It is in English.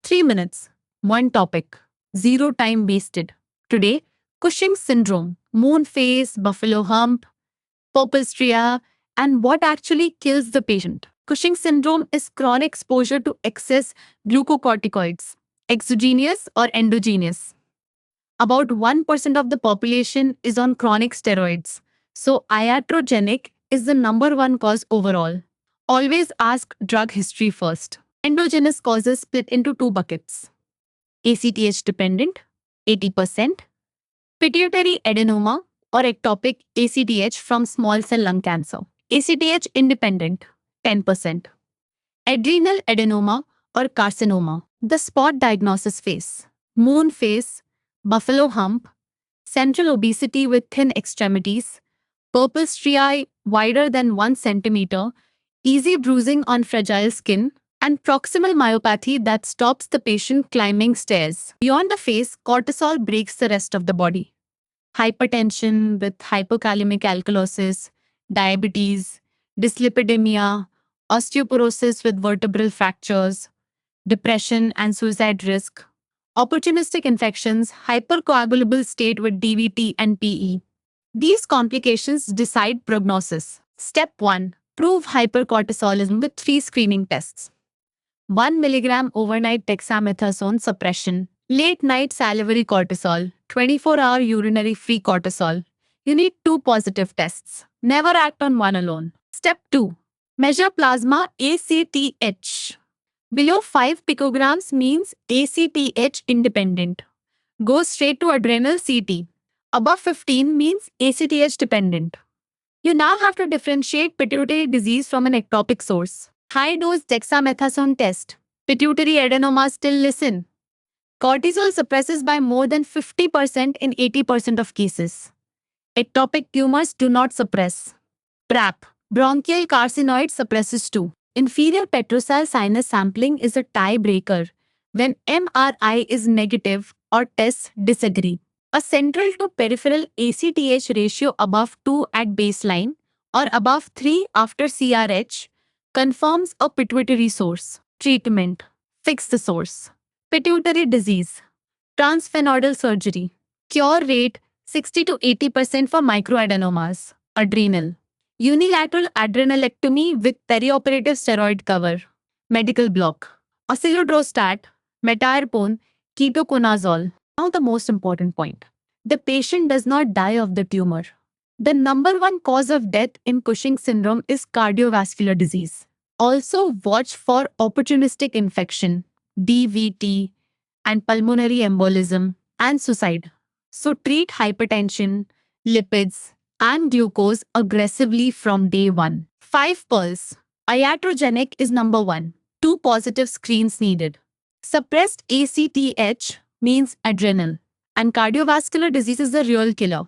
3 minutes, one topic, zero time wasted. Today, Cushing's syndrome, moon phase, buffalo hump, purple stria, and what actually kills the patient. Cushing's syndrome is chronic exposure to excess glucocorticoids, exogenous or endogenous. About 1% of the population is on chronic steroids, so iatrogenic is the number one cause overall. Always ask drug history first. Endogenous causes split into two buckets: ACTH dependent, 80%, pituitary adenoma or ectopic ACTH from small cell lung cancer, ACTH independent, 10%, adrenal adenoma or carcinoma, the spot diagnosis phase, moon phase, buffalo hump, central obesity with thin extremities, purple striae wider than 1 centimeter, easy bruising on fragile skin, and proximal myopathy that stops the patient climbing stairs. Beyond the face, cortisol breaks the rest of the body. Hypertension with hypokalemic alkalosis, diabetes, dyslipidemia, osteoporosis with vertebral fractures, depression and suicide risk, opportunistic infections, hypercoagulable state with DVT and PE. These complications decide prognosis. Step 1. Prove hypercortisolism with 3 screening tests. 1 milligram overnight dexamethasone suppression, late night salivary cortisol, 24-hour urinary free cortisol. You need 2 positive tests. Never act on one alone. Step 2. Measure plasma ACTH. Below 5 picograms means ACTH independent. Go straight to adrenal CT. Above 15 means ACTH dependent. You now have to differentiate pituitary disease from an ectopic source. High-dose dexamethasone test. Pituitary adenoma still listen. Cortisol suppresses by more than 50% in 80% of cases. Ectopic tumors do not suppress. PrAP. Bronchial carcinoid suppresses too. Inferior petrocell sinus sampling is a tiebreaker when MRI is negative or tests disagree. A central to peripheral ACTH ratio above 2 at baseline or above 3 after CRH confirms a pituitary source. Treatment. Fix the source. Pituitary disease. Transphenodal surgery. Cure rate 60 to 80% for microadenomas. Adrenal. Unilateral adrenalectomy with perioperative steroid cover. Medical block. Osilodrostat, metarpone, ketoconazole. Now the most important point. The patient does not die of the tumor. The number one cause of death in Cushing syndrome is cardiovascular disease. Also watch for opportunistic infection, DVT, and pulmonary embolism, and suicide. So treat hypertension, lipids, and glucose aggressively from day 1. 5 pearls. Iatrogenic is number 1. 2 positive screens needed. Suppressed ACTH means adrenal. And cardiovascular disease is the real killer.